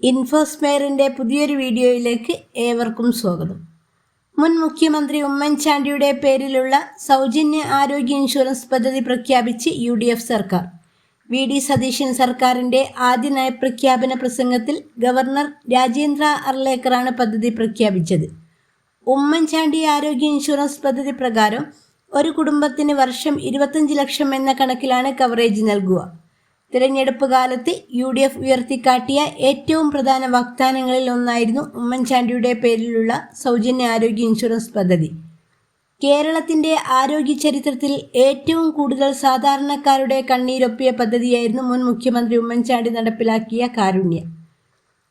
ഇൻഫോസ്ഫെയറിൻ്റെ പുതിയൊരു വീഡിയോയിലേക്ക് ഏവർക്കും സ്വാഗതം. മുൻ മുഖ്യമന്ത്രി ഉമ്മൻചാണ്ടിയുടെ പേരിലുള്ള സൗജന്യ ആരോഗ്യ ഇൻഷുറൻസ് പദ്ധതി പ്രഖ്യാപിച്ച് UDF സർക്കാർ. VD സതീശൻ സർക്കാരിൻ്റെ ആദ്യ നയപ്രഖ്യാപന പ്രസംഗത്തിൽ ഗവർണർ രാജേന്ദ്ര അർലേക്കറാണ് പദ്ധതി പ്രഖ്യാപിച്ചത്. ഉമ്മൻചാണ്ടി ആരോഗ്യ ഇൻഷുറൻസ് പദ്ധതി പ്രകാരം ഒരു കുടുംബത്തിന് വർഷം 25 ലക്ഷം എന്ന കണക്കിലാണ് കവറേജ് നൽകുക. തിരഞ്ഞെടുപ്പ് കാലത്ത് UDF ഉയർത്തിക്കാട്ടിയ ഏറ്റവും പ്രധാന വാഗ്ദാനങ്ങളിൽ ഒന്നായിരുന്നു ഉമ്മൻചാണ്ടിയുടെ പേരിലുള്ള സൗജന്യ ആരോഗ്യ ഇൻഷുറൻസ് പദ്ധതി. കേരളത്തിൻ്റെ ആരോഗ്യ ചരിത്രത്തിൽ ഏറ്റവും കൂടുതൽ സാധാരണക്കാരുടെ കണ്ണീരൊപ്പിയ പദ്ധതിയായിരുന്നു മുൻ മുഖ്യമന്ത്രി ഉമ്മൻചാണ്ടി നടപ്പിലാക്കിയ കാരുണ്യ.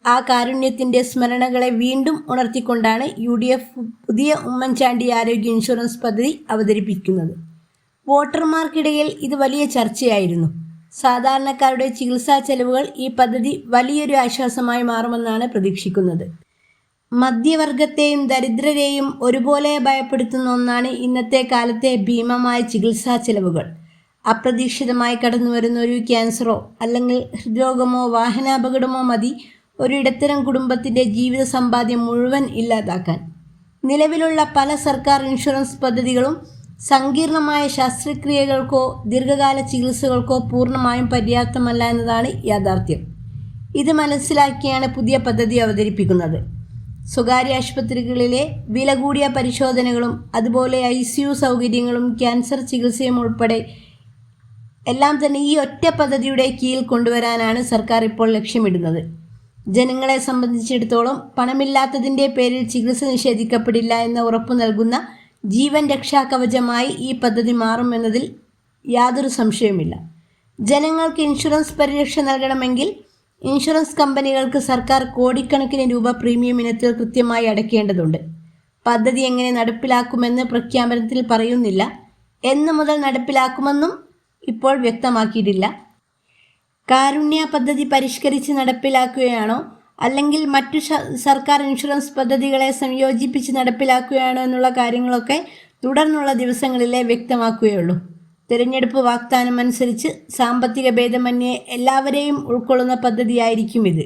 ആ കാരുണ്യത്തിൻ്റെ സ്മരണകളെ വീണ്ടും ഉണർത്തിക്കൊണ്ടാണ് UDF പുതിയ ഉമ്മൻചാണ്ടി ആരോഗ്യ ഇൻഷുറൻസ് പദ്ധതി അവതരിപ്പിക്കുന്നത്. വോട്ടർമാർക്കിടയിൽ ഇത് വലിയ ചർച്ചയായിരുന്നു. സാധാരണക്കാരുടെ ചികിത്സാ ചെലവുകൾ ഈ പദ്ധതി വലിയൊരു ആശ്വാസമായി മാറുമെന്നാണ് പ്രതീക്ഷിക്കുന്നത്. മധ്യവർഗത്തെയും ദരിദ്രരെയും ഒരുപോലെ ഭയപ്പെടുത്തുന്ന ഒന്നാണ് ഇന്നത്തെ കാലത്തെ ഭീമമായ ചികിത്സാ ചെലവുകൾ. അപ്രതീക്ഷിതമായി കടന്നുവരുന്ന ഒരു ക്യാൻസറോ അല്ലെങ്കിൽ ഹൃദ്രോഗമോ വാഹനാപകടമോ മതി ഒരു ഇടത്തരം കുടുംബത്തിൻ്റെ ജീവിത സമ്പാദ്യം മുഴുവൻ ഇല്ലാതാക്കാൻ. നിലവിലുള്ള പല സർക്കാർ ഇൻഷുറൻസ് പദ്ധതികളും സങ്കീർണമായ ശസ്ത്രക്രിയകൾക്കോ ദീർഘകാല ചികിത്സകൾക്കോ പൂർണ്ണമായും പര്യാപ്തമല്ല എന്നതാണ് യാഥാർത്ഥ്യം. ഇത് മനസ്സിലാക്കിയാണ് പുതിയ പദ്ധതി അവതരിപ്പിക്കുന്നത്. സ്വകാര്യ ആശുപത്രികളിലെ വില കൂടിയ പരിശോധനകളും അതുപോലെ ICU സൗകര്യങ്ങളും ക്യാൻസർ ചികിത്സയും ഉൾപ്പെടെ എല്ലാം തന്നെ ഈ ഒറ്റ പദ്ധതിയുടെ കീഴിൽ കൊണ്ടുവരാനാണ് സർക്കാർ ഇപ്പോൾ ലക്ഷ്യമിടുന്നത്. ജനങ്ങളെ സംബന്ധിച്ചിടത്തോളം പണമില്ലാത്തതിൻ്റെ പേരിൽ ചികിത്സ നിഷേധിക്കപ്പെടില്ല എന്ന ഉറപ്പു നൽകുന്ന ജീവൻ രക്ഷാ കവചമായി ഈ പദ്ധതി മാറുമെന്നതിൽ യാതൊരു സംശയവുമില്ല. ജനങ്ങൾക്ക് ഇൻഷുറൻസ് പരിരക്ഷ നൽകണമെങ്കിൽ ഇൻഷുറൻസ് കമ്പനികൾക്ക് സർക്കാർ കോടിക്കണക്കിന് രൂപ പ്രീമിയം ഇനത്തിൽ കൃത്യമായി അടയ്ക്കേണ്ടതുണ്ട്. പദ്ധതി എങ്ങനെ നടപ്പിലാക്കുമെന്ന് പ്രഖ്യാപനത്തിൽ പറയുന്നില്ല. എന്ന് മുതൽ നടപ്പിലാക്കുമെന്നും ഇപ്പോൾ വ്യക്തമാക്കിയിട്ടില്ല. കാരുണ്യ പദ്ധതി പരിഷ്കരിച്ച് നടപ്പിലാക്കുകയാണോ അല്ലെങ്കിൽ മറ്റു സർക്കാർ ഇൻഷുറൻസ് പദ്ധതികളെ സംയോജിപ്പിച്ച് നടപ്പിലാക്കുകയാണോ എന്നുള്ള കാര്യങ്ങളൊക്കെ തുടർന്നുള്ള ദിവസങ്ങളിലെ വ്യക്തമാക്കുകയുള്ളൂ. തിരഞ്ഞെടുപ്പ് വാഗ്ദാനം അനുസരിച്ച് സാമ്പത്തിക ഭേദമന്യേ എല്ലാവരെയും ഉൾക്കൊള്ളുന്ന പദ്ധതിയായിരിക്കും ഇത്.